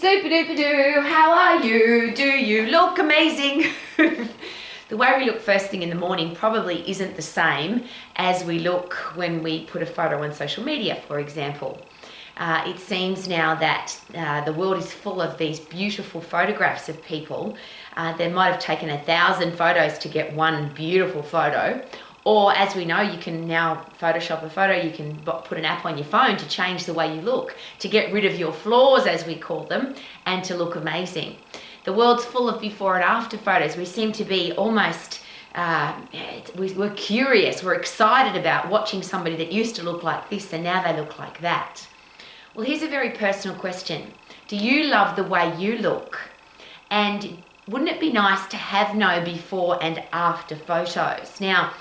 Super duper doo, how are you? Do you look amazing? The way we look first thing in the morning probably isn't the same as we look when we put a photo on social media, for example. It seems now that the world is full of these beautiful photographs of people. They might have taken 1,000 photos to get one beautiful photo. Or as we know, you can now Photoshop a photo, you can put an app on your phone to change the way you look, to get rid of your flaws, as we call them, and to look amazing. The world's full of before and after photos. We seem to be almost, we're curious, we're excited about watching somebody that used to look like this and now they look like that. Well, here's a very personal question. Do you love the way you look? And wouldn't it be nice to have no before and after photos? Now,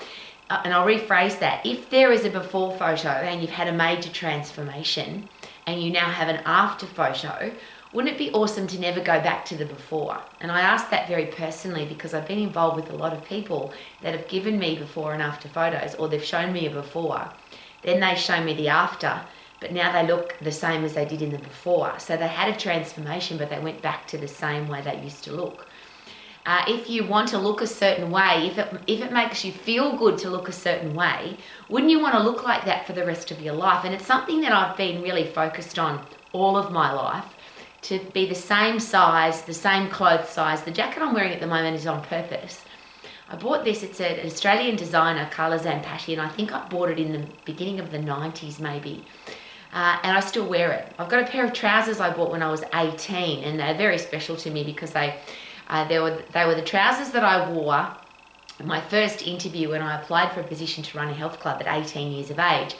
and I'll rephrase that. If there is a before photo and you've had a major transformation and you now have an after photo, wouldn't it be awesome to never go back to the before? And I ask that very personally because I've been involved with a lot of people that have given me before and after photos, or they've shown me a before, then they show me the after, but now they look the same as they did in the before. So they had a transformation, but they went back to the same way they used to look. If you want to look a certain way, if it makes you feel good to look a certain way, wouldn't you want to look like that for the rest of your life? And it's something that I've been really focused on all of my life, to be the same size, the same clothes size. The jacket I'm wearing at the moment is on purpose. I bought this, it's an Australian designer, Carla Zampatti, and I think I bought it in the beginning of the 90s maybe. And I still wear it. I've got a pair of trousers I bought when I was 18, and they're very special to me because they were the trousers that I wore in my first interview when I applied for a position to run a health club at 18 years of age.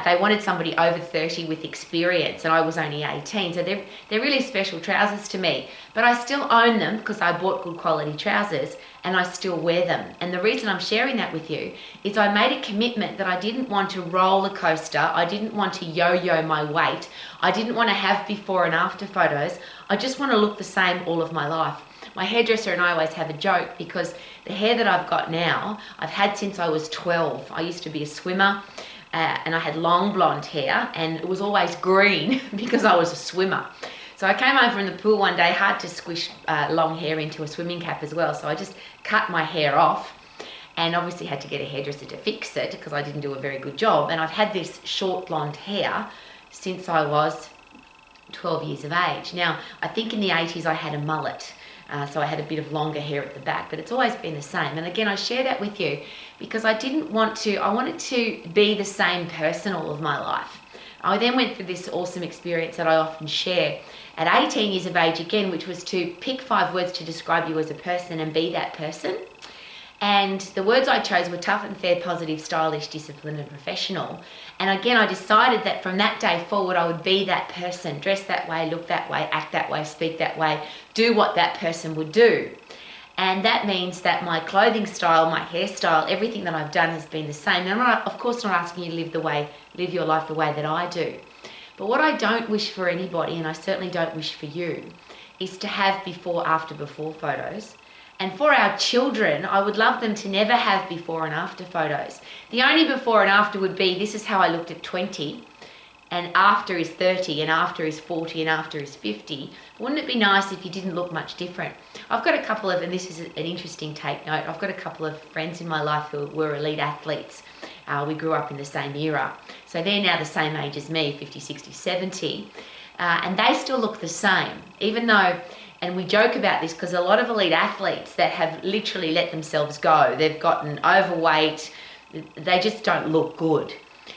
They wanted somebody over 30 with experience, and I was only 18, so they're really special trousers to me. But I still own them because I bought good quality trousers, and I still wear them. And the reason I'm sharing that with you is I made a commitment that I didn't want to roller coaster, I didn't want to yo-yo my weight, I didn't want to have before and after photos. I just want to look the same all of my life. My hairdresser and I always have a joke because the hair that I've got now, I've had since I was 12. I used to be a swimmer. And I had long blonde hair, and it was always green because I was a swimmer. So I came home from the pool one day, hard to squish long hair into a swimming cap as well, so I just cut my hair off and obviously had to get a hairdresser to fix it because I didn't do a very good job. And I've had this short blonde hair since I was 12 years of age. Now, I think in the 80s I had a mullet. So I had a bit of longer hair at the back, but it's always been the same. And again, I share that with you because I wanted to be the same person all of my life. I then went through this awesome experience that I often share at 18 years of age again, which was to pick 5 words to describe you as a person and be that person. And the words I chose were tough and fair, positive, stylish, disciplined, and professional. And again, I decided that from that day forward, I would be that person, dress that way, look that way, act that way, speak that way, do what that person would do. And that means that my clothing style, my hairstyle, everything that I've done has been the same. And I'm not, of course, not asking you to live your life the way that I do. But what I don't wish for anybody, and I certainly don't wish for you, is to have before photos. And for our children, I would love them to never have before and after photos. The only before and after would be, this is how I looked at 20, and after is 30, and after is 40, and after is 50. Wouldn't it be nice if you didn't look much different? I've got a couple of, and this is an interesting take note, I've got a couple of friends in my life who were elite athletes. We grew up in the same era. So they're now the same age as me, 50, 60, 70. And they still look the same, even though, and we joke about this because a lot of elite athletes that have literally let themselves go, they've gotten overweight, they just don't look good.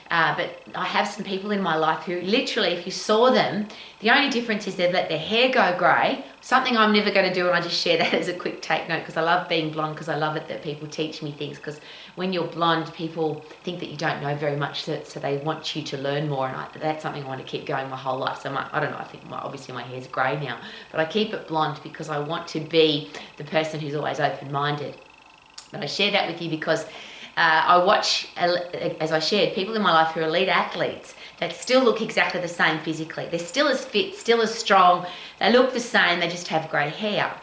But I have some people in my life who literally, if you saw them, the only difference is they've let their hair go grey, something I'm never going to do, and I just share that as a quick take note because I love being blonde, because I love it that people teach me things, because when you're blonde, people think that you don't know very much, so they want you to learn more, and that's something I want to keep going my whole life. So I don't know, I think obviously my hair's grey now, but I keep it blonde because I want to be the person who's always open-minded. But I share that with you because I watch, as I shared, people in my life who are elite athletes that still look exactly the same physically. They're still as fit, still as strong. They look the same, they just have grey hair.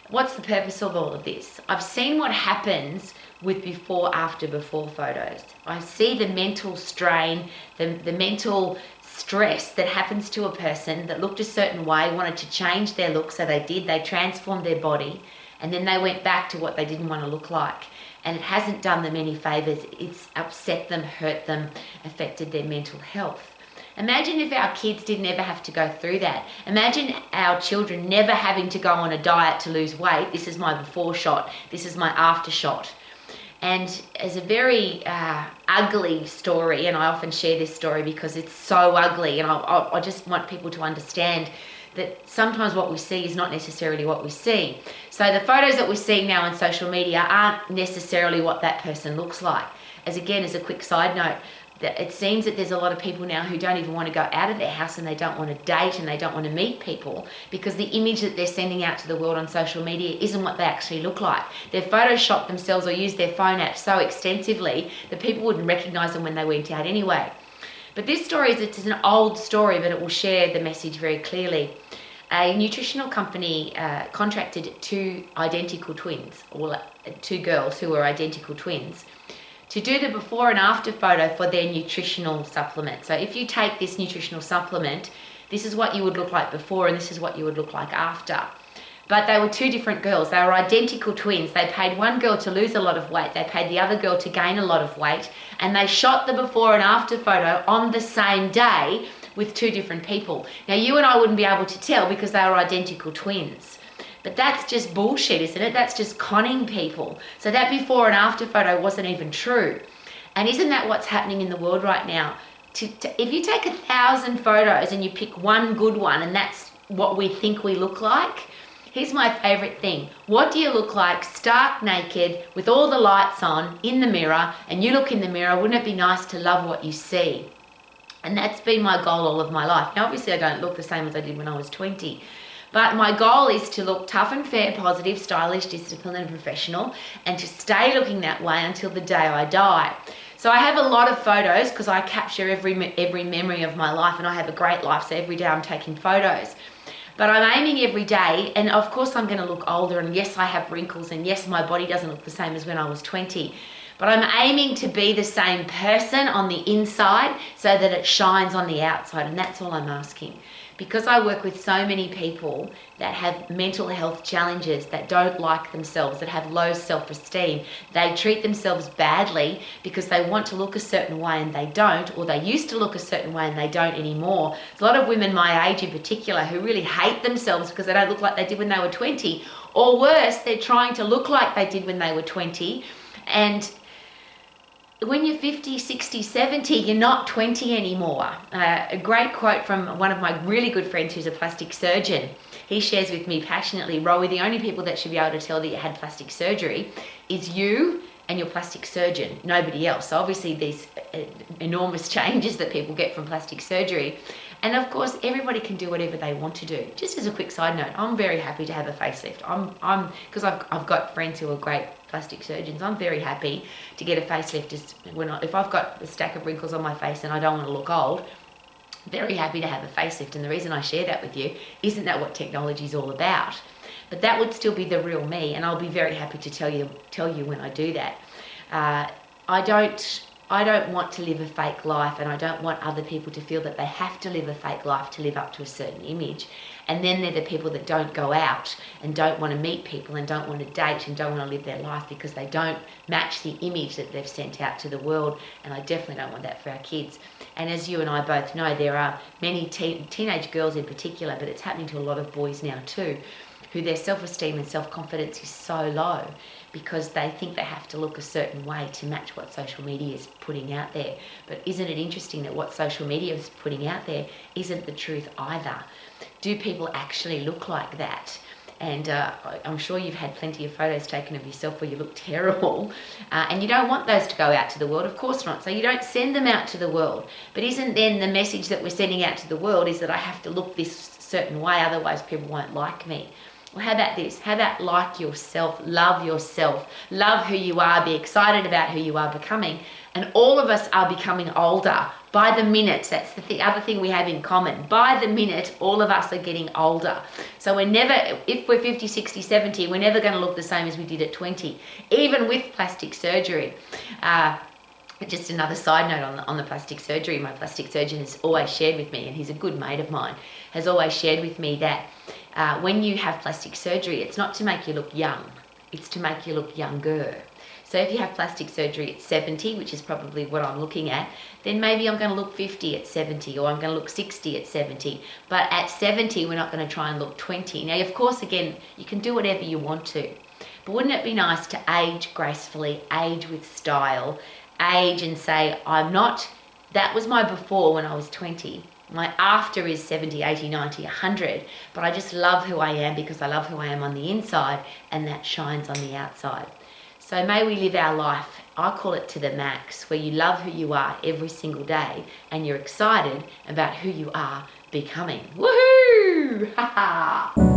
What's the purpose of all of this? I've seen what happens with before photos. I see the mental strain, the mental stress that happens to a person that looked a certain way, wanted to change their look, so they transformed their body, and then they went back to what they didn't want to look like. And it hasn't done them any favors. It's upset them, hurt them, affected their mental health. Imagine if our kids didn't ever have to go through that. Imagine our children never having to go on a diet to lose weight. This is my before shot. This is my after shot. And it's a very ugly story, and I often share this story because it's so ugly, and I just want people to understand that sometimes what we see is not necessarily what we see. So the photos that we're seeing now on social media aren't necessarily what that person looks like. As a quick side note, it seems that there's a lot of people now who don't even want to go out of their house, and they don't want to date, and they don't want to meet people because the image that they're sending out to the world on social media isn't what they actually look like. They've photoshopped themselves or used their phone app so extensively that people wouldn't recognize them when they went out anyway. But this story it's an old story, but it will share the message very clearly. A nutritional company contracted two identical twins, or two girls who were identical twins, to do the before and after photo for their nutritional supplement. So if you take this nutritional supplement, this is what you would look like before, and this is what you would look like after. But they were two different girls. They were identical twins. They paid one girl to lose a lot of weight. They paid the other girl to gain a lot of weight. And they shot the before and after photo on the same day with two different people. Now, you and I wouldn't be able to tell because they were identical twins. But that's just bullshit, isn't it? That's just conning people. So that before and after photo wasn't even true. And isn't that what's happening in the world right now? If you take 1,000 photos and you pick one good one, and that's what we think we look like, here's my favorite thing. What do you look like stark naked with all the lights on in the mirror, and you look in the mirror? Wouldn't it be nice to love what you see? And that's been my goal all of my life. Now, obviously, I don't look the same as I did when I was 20. But my goal is to look tough and fair, positive, stylish, disciplined and professional, and to stay looking that way until the day I die. So I have a lot of photos because I capture every memory of my life, and I have a great life, so every day I'm taking photos. But I'm aiming every day, and of course I'm going to look older, and yes, I have wrinkles, and yes, my body doesn't look the same as when I was 20. But I'm aiming to be the same person on the inside so that it shines on the outside, and that's all I'm asking. Because I work with so many people that have mental health challenges, that don't like themselves, that have low self-esteem, they treat themselves badly because they want to look a certain way and they don't, or they used to look a certain way and they don't anymore. There's a lot of women my age in particular who really hate themselves because they don't look like they did when they were 20. Or worse, they're trying to look like they did when they were 20. And when you're 50, 60, 70, you're not 20 anymore. A great quote from one of my really good friends who's a plastic surgeon. He shares with me passionately, Rowie, the only people that should be able to tell that you had plastic surgery is you and your plastic surgeon, nobody else. So obviously these enormous changes that people get from plastic surgery. And of course, everybody can do whatever they want to do. Just as a quick side note, I'm very happy to have a facelift. Because I've got friends who are great plastic surgeons. I'm very happy to get a facelift. If I've got a stack of wrinkles on my face and I don't want to look old, very happy to have a facelift. And the reason I share that with you, isn't that what technology is all about? But that would still be the real me, and I'll be very happy to tell you when I do that. I don't want to live a fake life, and I don't want other people to feel that they have to live a fake life to live up to a certain image. And then they're the people that don't go out and don't want to meet people and don't want to date and don't want to live their life because they don't match the image that they've sent out to the world. And I definitely don't want that for our kids. And as you and I both know, there are many teenage girls in particular, but it's happening to a lot of boys now too, who their self-esteem and self-confidence is so low because they think they have to look a certain way to match what social media is putting out there. But isn't it interesting that what social media is putting out there isn't the truth either? Do people actually look like that? And I'm sure you've had plenty of photos taken of yourself where you look terrible, and you don't want those to go out to the world, of course not. So you don't send them out to the world. But isn't then the message that we're sending out to the world is that I have to look this certain way, otherwise people won't like me? Well, how about this? How about like yourself, love who you are, be excited about who you are becoming. And all of us are becoming older by the minute. That's the other thing we have in common. By the minute, all of us are getting older. So we're never, if we're 50, 60, 70, we're never going to look the same as we did at 20, even with plastic surgery. Just another side note on the plastic surgery. My plastic surgeon has always shared with me, and he's a good mate of mine, has always shared with me that when you have plastic surgery, it's not to make you look young, it's to make you look younger. So if you have plastic surgery at 70, which is probably what I'm looking at, then maybe I'm going to look 50 at 70, or I'm going to look 60 at 70. But at 70, we're not going to try and look 20. Now, of course, again, you can do whatever you want to. But wouldn't it be nice to age gracefully, age with style, age and say, I'm not, that was my before when I was 20. My after is 70, 80, 90, 100. But I just love who I am because I love who I am on the inside, and that shines on the outside. So may we live our life, I call it to the max, where you love who you are every single day and you're excited about who you are becoming. Woohoo! Ha ha!